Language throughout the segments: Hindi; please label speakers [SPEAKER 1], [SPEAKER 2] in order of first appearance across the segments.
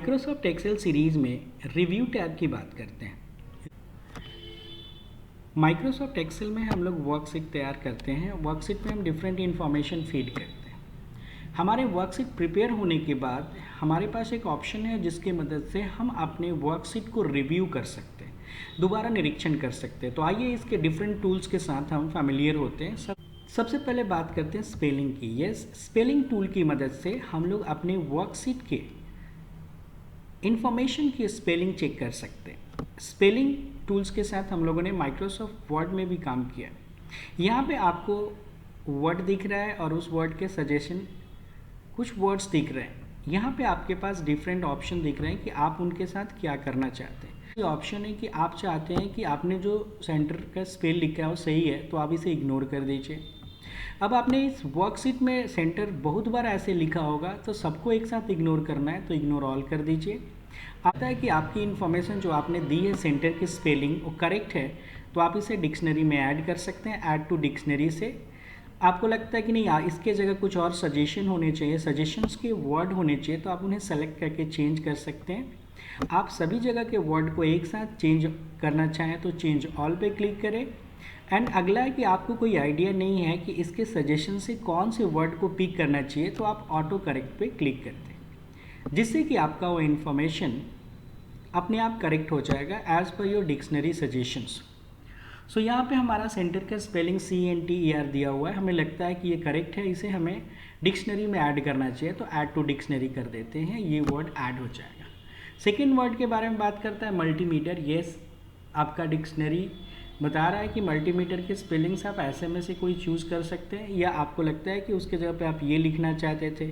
[SPEAKER 1] माइक्रोसॉफ्ट एक्सेल सीरीज में रिव्यू टैब की बात करते हैं। माइक्रोसॉफ्ट एक्सेल में हम लोग वर्कशीट तैयार करते हैं। वर्कशीट में हम डिफरेंट इन्फॉर्मेशन फीड करते हैं। हमारे वर्कशीट प्रिपेयर होने के बाद हमारे पास एक ऑप्शन है जिसकी मदद से हम अपने वर्कशीट को रिव्यू कर सकते हैं, दोबारा निरीक्षण कर सकते हैं। तो आइए इसके डिफरेंट टूल्स के साथ हम फैमिलियर होते हैं। सबसे पहले बात करते हैं स्पेलिंग की। यस, स्पेलिंग टूल की मदद से हम लोग अपने वर्कशीट के इन्फॉर्मेशन की स्पेलिंग चेक कर सकते हैं। स्पेलिंग टूल्स के साथ हम लोगों ने माइक्रोसॉफ्ट वर्ड में भी काम किया। यहाँ पे आपको वर्ड दिख रहा है और उस वर्ड के सजेशन कुछ वर्ड्स दिख रहे हैं। यहाँ पे आपके पास डिफरेंट ऑप्शन दिख रहे हैं कि आप उनके साथ क्या करना चाहते हैं। ये ऑप्शन है कि आप चाहते हैं कि आपने जो सेंटर का स्पेल लिखा है वो सही है तो आप इसे इग्नोर कर दीजिए। अब आपने इस वर्कशीट में सेंटर बहुत बार ऐसे लिखा होगा तो सबको एक साथ इग्नोर करना है तो इग्नोर ऑल कर दीजिए। आता है कि आपकी इन्फॉर्मेशन जो आपने दी है सेंटर की स्पेलिंग वो करेक्ट है तो आप इसे डिक्शनरी में ऐड कर सकते हैं। ऐड टू डिक्शनरी से आपको लगता है कि नहीं इसके जगह कुछ और सजेशन होने चाहिए, सजेशंस के वर्ड होने चाहिए, तो आप उन्हें सेलेक्ट करके चेंज कर सकते हैं। आप सभी जगह के वर्ड को एक साथ चेंज करना चाहें तो चेंज ऑल पे क्लिक करें। एंड अगला है कि आपको कोई आइडिया नहीं है कि इसके सजेशन से कौन से वर्ड को पिक करना चाहिए तो आप ऑटो करेक्ट पे क्लिक करते हैं, जिससे कि आपका वो इन्फॉर्मेशन अपने आप करेक्ट हो जाएगा as per your dictionary suggestions. सो यहाँ पे हमारा सेंटर का स्पेलिंग CNTER दिया हुआ है, हमें लगता है कि ये करेक्ट है, इसे हमें डिक्शनरी में ऐड करना चाहिए तो ऐड टू डिक्शनरी कर देते हैं, ये वर्ड ऐड हो जाएगा। सेकेंड वर्ड के बारे में बात करता है मल्टीमीटर। येस, आपका डिक्शनरी बता रहा है कि मल्टीमीटर के स्पेलिंग्स आप ऐसे में से कोई चूज़ कर सकते हैं या आपको लगता है कि उसके जगह पे आप ये लिखना चाहते थे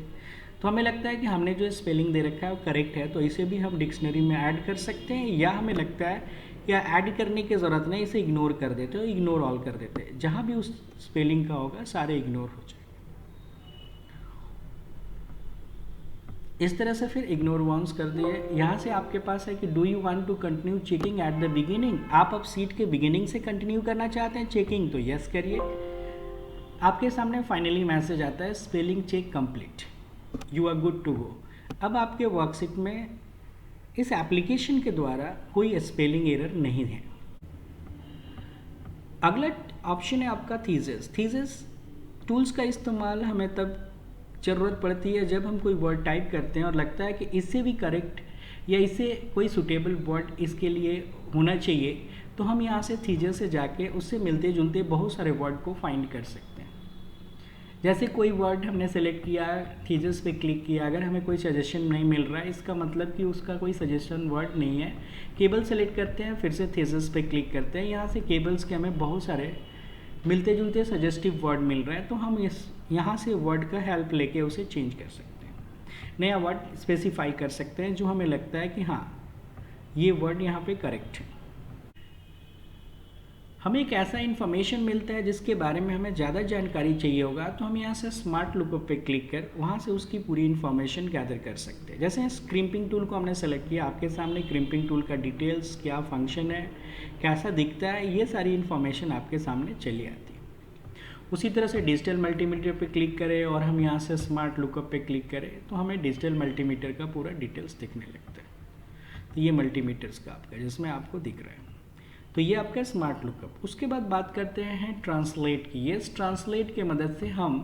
[SPEAKER 1] तो हमें लगता है कि हमने जो स्पेलिंग दे रखा है वो करेक्ट है तो इसे भी हम डिक्शनरी में ऐड कर सकते हैं, या हमें लगता है या ऐड करने की ज़रूरत नहीं, इसे इग्नोर कर देते हो, इग्नोर ऑल कर देते हैं। जहाँ भी उस स्पेलिंग का होगा सारे इग्नोर हो जाएंगे। इस तरह से फिर इग्नोर वंस कर दिए। यहाँ से आपके पास है कि do you want to continue checking at the beginning. आप अब सीट के बिगिनिंग से कंटिन्यू करना चाहते हैं चेकिंग तो यस करिए। आपके सामने फाइनली मैसेज आता है spelling check complete, you are good to go. अब आपके वर्कशीट में इस एप्लीकेशन के द्वारा कोई स्पेलिंग एरर नहीं है। अगला ऑप्शन है आपका थीसिस। थीसिस टूल्स का इस्तेमाल हमें तब ज़रूरत पड़ती है जब हम कोई वर्ड टाइप करते हैं और लगता है कि इससे भी करेक्ट या इससे कोई सुटेबल वर्ड इसके लिए होना चाहिए, तो हम यहाँ से थीसिस से जाके उससे मिलते जुलते बहुत सारे वर्ड को फाइंड कर सकते हैं। जैसे कोई वर्ड हमने सेलेक्ट किया, थीसिस पे क्लिक किया, अगर हमें कोई सजेशन नहीं मिल रहा है इसका मतलब कि उसका कोई सजेशन वर्ड नहीं है। केबल सेलेक्ट करते हैं, फिर से थीसिस पे क्लिक करते हैं, यहाँ से केबल्स के हमें बहुत सारे मिलते जुलते सजेस्टिव वर्ड मिल रहा है तो हम यहाँ से वर्ड का हेल्प लेके उसे चेंज कर सकते हैं, नया वर्ड स्पेसिफाई कर सकते हैं जो हमें लगता है कि हाँ ये वर्ड यहाँ पे करेक्ट है। हमें एक ऐसा इन्फॉर्मेशन मिलता है जिसके बारे में हमें ज़्यादा जानकारी चाहिए होगा तो हम यहाँ से स्मार्ट लुकअप पे क्लिक कर वहाँ से उसकी पूरी इन्फॉर्मेशन गैदर कर सकते हैं। जैसे क्रिम्पिंग टूल को हमने सेलेक्ट किया, आपके सामने क्रिम्पिंग टूल का डिटेल्स, क्या फंक्शन है, कैसा दिखता है, ये सारी इन्फॉर्मेशन आपके सामने चली आती है। उसी तरह से डिजिटल मल्टीमीटर पे क्लिक करें और हम यहाँ से स्मार्ट लुकअप पे क्लिक करें तो हमें डिजिटल मल्टीमीटर का पूरा डिटेल्स दिखने लगता है। तो ये मल्टीमीटर्स का आपका जिसमें आपको दिख रहा है, तो ये आपका स्मार्ट लुकअप। उसके बाद बात करते हैं ट्रांसलेट की। ये ट्रांसलेट के मदद से हम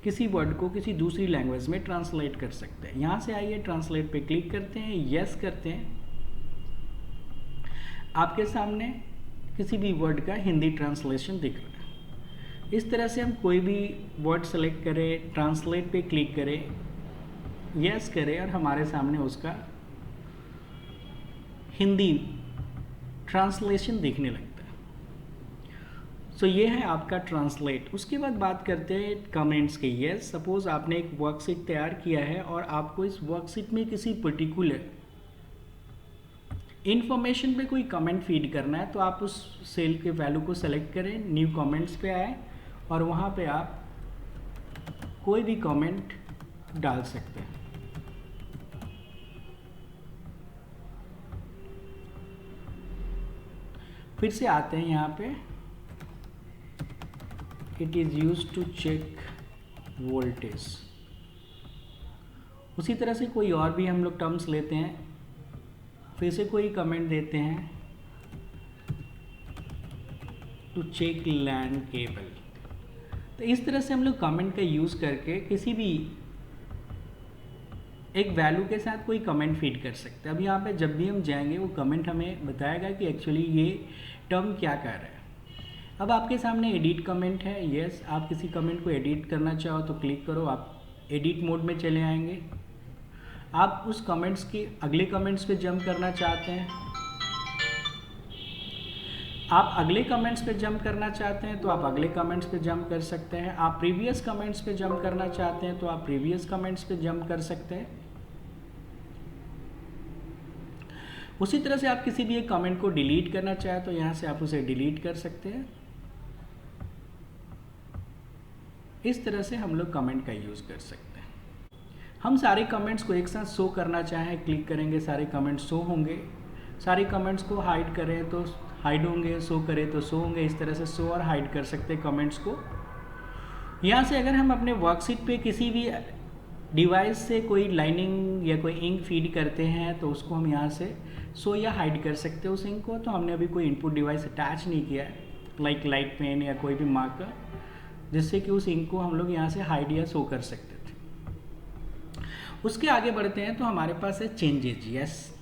[SPEAKER 1] किसी वर्ड को किसी दूसरी लैंग्वेज में ट्रांसलेट कर सकते हैं। यहाँ से आइए ट्रांसलेट पे क्लिक करते हैं, यस करते हैं, आपके सामने किसी भी वर्ड का हिंदी ट्रांसलेशन दिख रहा है। इस तरह से हम कोई भी वर्ड सेलेक्ट करें, ट्रांसलेट पे क्लिक करें, यस करें और हमारे सामने उसका हिंदी ट्रांसलेशन दिखने लगता है। सो ये है आपका ट्रांसलेट। उसके बाद बात करते हैं कमेंट्स की। यस, सपोज आपने एक वर्कशीट तैयार किया है और आपको इस वर्कशीट में किसी पर्टिकुलर इन्फॉर्मेशन पे कोई कमेंट फीड करना है तो आप उस सेल के वैल्यू को सेलेक्ट करें, न्यू कमेंट्स पे आए और वहाँ पे आप कोई भी कमेंट डाल सकते हैं। फिर से आते हैं यहाँ पे, it is use to check voltage. उसी तरह से कोई और भी हम लोग टर्म्स लेते हैं, फिर से कोई कमेंट देते हैं, टू चेक लैंड केबल। तो इस तरह से हम लोग कमेंट का यूज़ करके किसी भी एक वैल्यू के साथ कोई कमेंट फीड कर सकते हैं। अब यहाँ पे जब भी हम जाएंगे वो कमेंट हमें बताएगा कि एक्चुअली ये टर्म क्या कर रहा है। अब आपके सामने एडिट कमेंट है। यस, आप किसी कमेंट को एडिट करना चाहो तो क्लिक करो, आप एडिट मोड में चले आएंगे। आप उस कमेंट्स के अगले कमेंट्स पे जंप करना चाहते हैं, आप अगले कमेंट्स पे जंप करना चाहते हैं तो आप अगले कमेंट्स पे जंप कर सकते हैं। आप प्रीवियस कमेंट्स पे जंप करना चाहते हैं तो आप प्रीवियस कमेंट्स पे जंप कर सकते हैं। उसी तरह से आप किसी भी एक कमेंट को डिलीट करना चाहें तो यहाँ से आप उसे डिलीट कर सकते हैं। इस तरह से हम लोग कमेंट का यूज़ कर सकते हैं। हम सारे कमेंट्स को एक साथ शो करना चाहें, क्लिक करेंगे, सारे कमेंट्स शो होंगे। सारे कमेंट्स को हाइड करें तो हाइड होंगे, शो करें तो शो होंगे। इस तरह से शो और हाइड कर सकते हैं कमेंट्स को। यहाँ से अगर हम अपने वर्कशीट पे किसी भी डिवाइस से कोई लाइनिंग या कोई इंक फीड करते हैं तो उसको हम यहाँ से शो या हाइड कर सकते हैं उस इंक को। तो हमने अभी कोई इनपुट डिवाइस अटैच नहीं किया है, लाइक लाइट पेन या कोई भी मार्कर, जिससे कि उस इंक को हम लोग यहाँ से हाइड या शो कर सकते थे। उसके आगे बढ़ते हैं तो हमारे पास है चेंजेज। यस,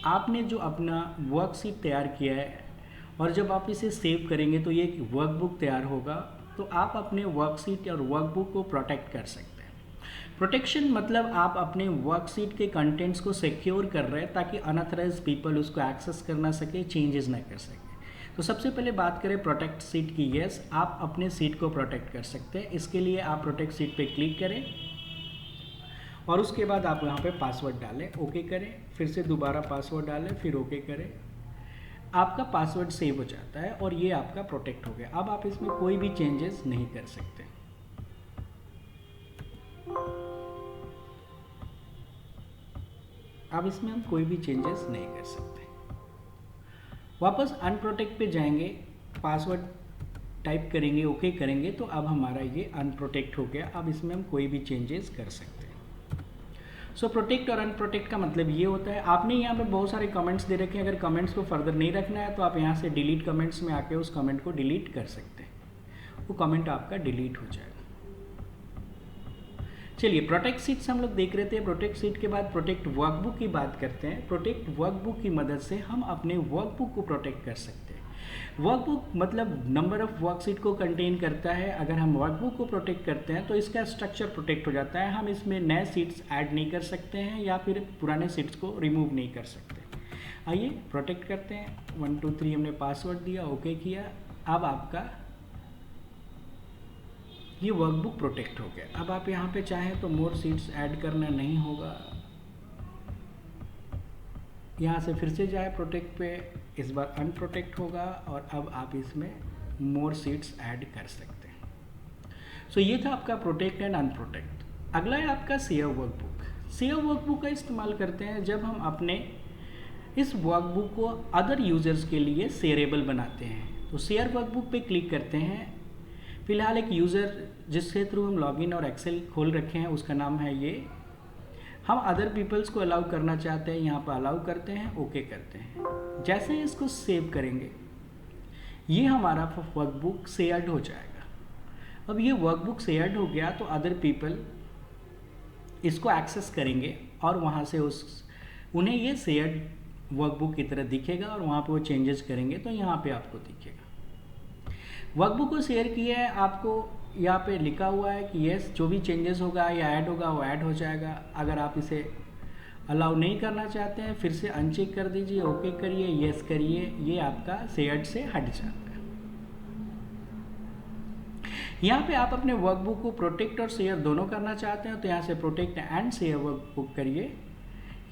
[SPEAKER 1] आपने जो अपना वर्कशीट तैयार किया है और जब आप इसे सेव करेंगे तो ये एक वर्कबुक तैयार होगा। तो आप अपने वर्कशीट और वर्कबुक को प्रोटेक्ट कर सकते हैं। प्रोटेक्शन मतलब आप अपने वर्कशीट के कंटेंट्स को सिक्योर कर रहे हैं ताकि अनऑथराइज्ड पीपल उसको एक्सेस कर ना सके, चेंजेस ना कर सके। तो सबसे पहले बात करें प्रोटेक्ट सीट की। यस, आप अपने सीट को प्रोटेक्ट कर सकते हैं। इसके लिए आप प्रोटेक्ट सीट पे क्लिक करें और उसके बाद आप यहाँ पे पासवर्ड डालें, ओके करें, फिर से दोबारा पासवर्ड डालें, फिर ओके करें। आपका पासवर्ड सेव हो जाता है और ये आपका प्रोटेक्ट हो गया। अब आप इसमें कोई भी चेंजेस नहीं कर सकते। अब इसमें हम कोई भी चेंजेस नहीं कर सकते। वापस अनप्रोटेक्ट पे जाएंगे, पासवर्ड टाइप करेंगे, ओके करेंगे, तो अब हमारा ये अनप्रोटेक्ट हो गया। अब इसमें हम कोई भी चेंजेस कर सकते हैं। सो प्रोटेक्ट और अनप्रोटेक्ट का मतलब ये होता है, आपने यहाँ पे बहुत सारे कमेंट्स दे रखे हैं। अगर कमेंट्स को फर्दर नहीं रखना है तो आप यहाँ से डिलीट कमेंट्स में आके उस कमेंट को डिलीट कर सकते हैं। वो कमेंट आपका डिलीट हो जाएगा। चलिए, प्रोटेक्ट सीट्स हम लोग देख रहे थे। प्रोटेक्ट सीट के बाद प्रोटेक्ट वर्कबुक की बात करते हैं। प्रोटेक्ट वर्कबुक की मदद से हम अपने वर्कबुक को प्रोटेक्ट कर सकते हैं। वर्कबुक मतलब नंबर ऑफ वर्कशीट को कंटेन करता है। अगर हम वर्कबुक को प्रोटेक्ट करते हैं तो इसका स्ट्रक्चर प्रोटेक्ट हो जाता है। हम इसमें नए सीट्स ऐड नहीं कर सकते हैं या फिर पुराने सीट्स को रिमूव नहीं कर सकते। आइए प्रोटेक्ट करते हैं। 1 2 3 हमने पासवर्ड दिया, ओके किया। अब आपका ये वर्कबुक प्रोटेक्ट हो गया। अब आप यहाँ पे चाहें तो मोर सीट्स ऐड करना नहीं होगा। यहाँ से फिर से जाए प्रोटेक्ट पे, इस बार अनप्रोटेक्ट होगा और अब आप इसमें मोर सीट्स ऐड कर सकते हैं। सो ये था आपका प्रोटेक्ट एंड अनप्रोटेक्ट। अगला है आपका शेयर वर्कबुक। शेयर वर्कबुक का इस्तेमाल करते हैं जब हम अपने इस वर्कबुक को अदर यूजर्स के लिए शेयरेबल बनाते हैं। तो शेयर वर्कबुक पे क्लिक करते हैं। फिलहाल एक यूज़र जिसके थ्रू हम लॉगिन और एक्सेल खोल रखे हैं उसका नाम है ये। हम अदर पीपल्स को अलाउ करना चाहते हैं, यहाँ पर अलाउ करते हैं, ओके करते हैं। जैसे ही इसको सेव करेंगे ये हमारा वर्कबुक शेयर्ड हो जाएगा। अब ये वर्कबुक शेयर्ड हो गया तो अदर पीपल इसको एक्सेस करेंगे और वहाँ से उन्हें ये शेयर्ड वर्कबुक की तरह दिखेगा और वहाँ पे वो चेंजेस करेंगे तो यहाँ पे आपको दिखेगा। वर्कबुक को शेयर किया है, आपको यहाँ पे लिखा हुआ है कि यस, जो भी चेंजेस होगा या ऐड होगा वो ऐड हो जाएगा। अगर आप इसे अलाउ नहीं करना चाहते हैं फिर से अनचेक कर दीजिए, ओके करिए, यस करिए, ये आपका शेयर्ड से हट जाता है। यहाँ पे आप अपने वर्कबुक को प्रोटेक्ट और शेयर दोनों करना चाहते हैं तो यहाँ से प्रोटेक्ट एंड शेयर वर्कबुक करिए।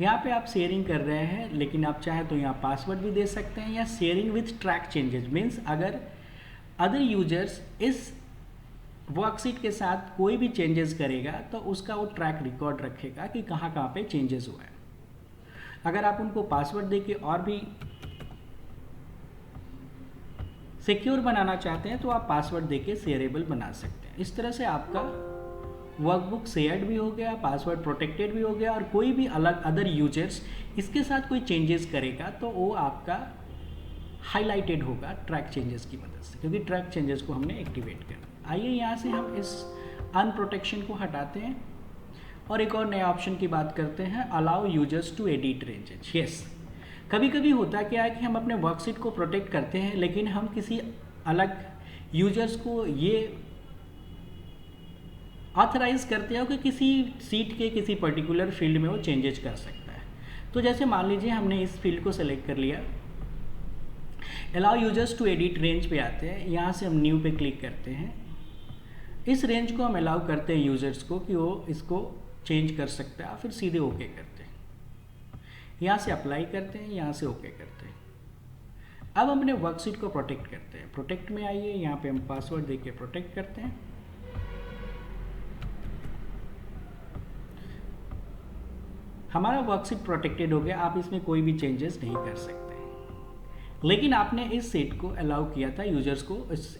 [SPEAKER 1] यहाँ पे आप शेयरिंग कर रहे हैं लेकिन आप चाहें तो यहाँ पासवर्ड भी दे सकते हैं या sharing with track changes means अगर अदर यूजर्स इस वर्कशीट के साथ कोई भी चेंजेस करेगा तो उसका वो ट्रैक रिकॉर्ड रखेगा कि कहाँ कहाँ पे चेंजेस हुआ है। अगर आप उनको पासवर्ड देके और भी सिक्योर बनाना चाहते हैं तो आप पासवर्ड देके शेयरेबल बना सकते हैं। इस तरह से आपका वर्कबुक शेयर्ड भी हो गया, पासवर्ड प्रोटेक्टेड भी हो गया, और कोई भी अलग अदर यूजर्स इसके साथ कोई चेंजेस करेगा तो वो आपका हाईलाइटेड होगा ट्रैक चेंजेस की मदद से, क्योंकि ट्रैक चेंजेस को हमने एक्टिवेट कर। आइए यहाँ से हम इस अनप्रोटेक्शन को हटाते हैं और एक और नया ऑप्शन की बात करते हैं, allow users to edit ranges. Yes, कभी कभी होता क्या है कि हम अपने वर्कशीट को प्रोटेक्ट करते हैं, लेकिन हम किसी अलग यूजर्स को ये ऑथराइज करते हो कि किसी सीट के किसी पर्टिकुलर फील्ड में वो चेंजेस कर सकता है। तो जैसे मान लीजिए हमने इस फील्ड को सेलेक्ट कर लिया, allow users to edit range पे आते हैं, यहाँ से हम न्यू पे क्लिक करते हैं। इस रेंज को हम अलाउ करते हैं यूजर्स को कि वो इसको चेंज कर सकता है, फिर सीधे ओके करते हैं। यहाँ से अप्लाई करते हैं, यहाँ से ओके करते हैं। अब हम अपने वर्कशीट को प्रोटेक्ट करते हैं। प्रोटेक्ट में आइए, यहाँ पे हम पासवर्ड देके प्रोटेक्ट करते हैं। हमारा वर्कशीट प्रोटेक्टेड हो गया, आप इसमें कोई भी चेंजेस नहीं कर सकते, लेकिन आपने इस सेट को अलाउ किया था यूजर्स को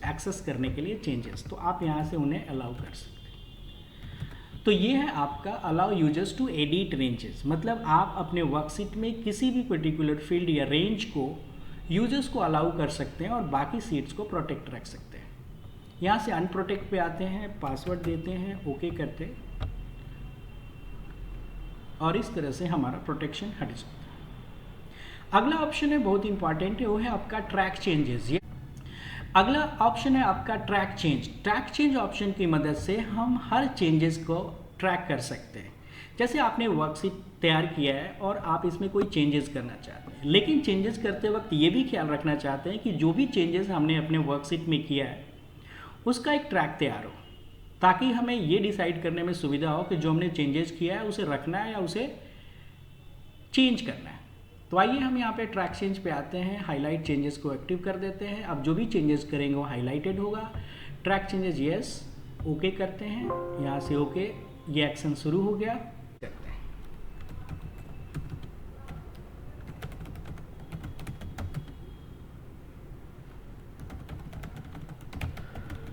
[SPEAKER 1] एक्सेस करने के लिए चेंजेस, तो आप यहाँ से उन्हें अलाउ कर सकते हैं। तो ये है आपका allow users to edit ranges, मतलब आप अपने वर्कशीट में किसी भी पर्टिकुलर फील्ड या रेंज को यूजर्स को अलाउ कर सकते हैं और बाकी सीट्स को प्रोटेक्ट रख सकते हैं। यहाँ से अनप्रोटेक्ट पे आते हैं, पासवर्ड देते हैं, ओके करते हैं, और इस तरह से हमारा प्रोटेक्शन हट जाता है। अगला ऑप्शन है, बहुत इंपॉर्टेंट है, वो है आपका ट्रैक चेंजेस। अगला ऑप्शन है आपका track change. Track change option की मदद से हम हर चेंजेस को ट्रैक कर सकते हैं। जैसे आपने वर्कशीट तैयार किया है और आप इसमें कोई चेंजेस करना चाहते हैं, लेकिन चेंजेस करते वक्त ये भी ख्याल रखना चाहते हैं कि जो भी चेंजेस हमने अपने वर्कशीट में किया है उसका एक ट्रैक तैयार हो, ताकि हमें ये डिसाइड करने में सुविधा हो कि जो हमने चेंजेस किया है उसे रखना है या उसे चेंज करना है। तो आइए हम यहाँ पे ट्रैक चेंज पे आते हैं, हाईलाइट चेंजेस को एक्टिव कर देते हैं। अब जो भी चेंजेस करेंगे वो हाईलाइटेड होगा। ट्रैक चेंजेस यस, ओके करते हैं, यहाँ से ओके, ये एक्शन शुरू हो गया। करते हैं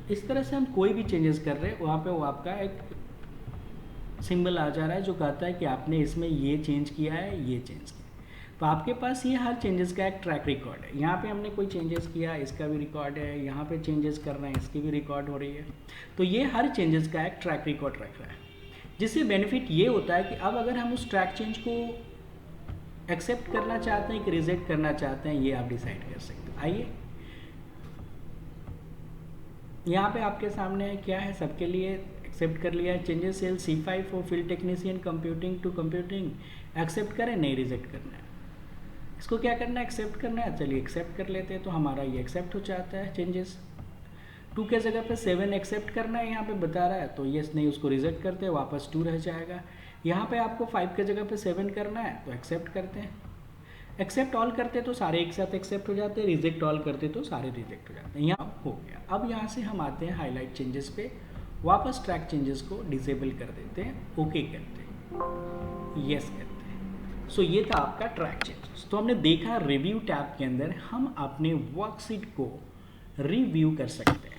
[SPEAKER 1] इस तरह से हम कोई भी चेंजेस कर रहे हैं, वहाँ पे वो आपका एक सिंबल आ जा रहा है जो कहता है कि आपने इसमें ये चेंज किया है, ये चेंज किया। तो आपके पास ये हर चेंजेस का एक ट्रैक रिकॉर्ड है। यहाँ पे हमने कोई चेंजेस किया, इसका भी रिकॉर्ड है, यहाँ पे चेंजेस कर रहे हैं, इसकी भी रिकॉर्ड हो रही है। तो ये हर चेंजेस का एक ट्रैक रिकॉर्ड रख रहा है, जिससे बेनिफिट ये होता है कि अब अगर हम उस ट्रैक चेंज को एक्सेप्ट करना चाहते हैं कि रिजेक्ट करना चाहते हैं, ये आप डिसाइड कर सकते हैं। आइए यहाँ पे आपके सामने क्या है, सबके लिए एक्सेप्ट कर लिया है। Changes cell C5 for field technician computing to computing, accept करें, नहीं रिजेक्ट करना है। इसको क्या करना है, एक्सेप्ट करना है। चलिए एक्सेप्ट कर लेते हैं, तो हमारा ये एक्सेप्ट हो जाता है चेंजेस। 2 के जगह पे 7 एक्सेप्ट करना है यहाँ पे बता रहा है, तो यस नहीं, उसको रिजेक्ट करते हैं, वापस 2 रह जाएगा। यहाँ पे आपको 5 के जगह पे 7 करना है, तो एक्सेप्ट करते हैं। एक्सेप्ट ऑल करते तो सारे एक साथ एक्सेप्ट हो जाते हैं, रिजेक्ट ऑल करते तो सारे रिजेक्ट हो जाते हैं। यहाँ हो गया। अब यहाँ से हम आते हैं हाईलाइट चेंजेस पे, वापस ट्रैक चेंजेस को डिसेबल कर देते हैं, ओके करते हैं, यस करते हैं। सो ये था आपका ट्रैक चेंजेस। तो हमने देखा रिव्यू टैब के अंदर हम अपने वर्कशीट को रिव्यू कर सकते हैं।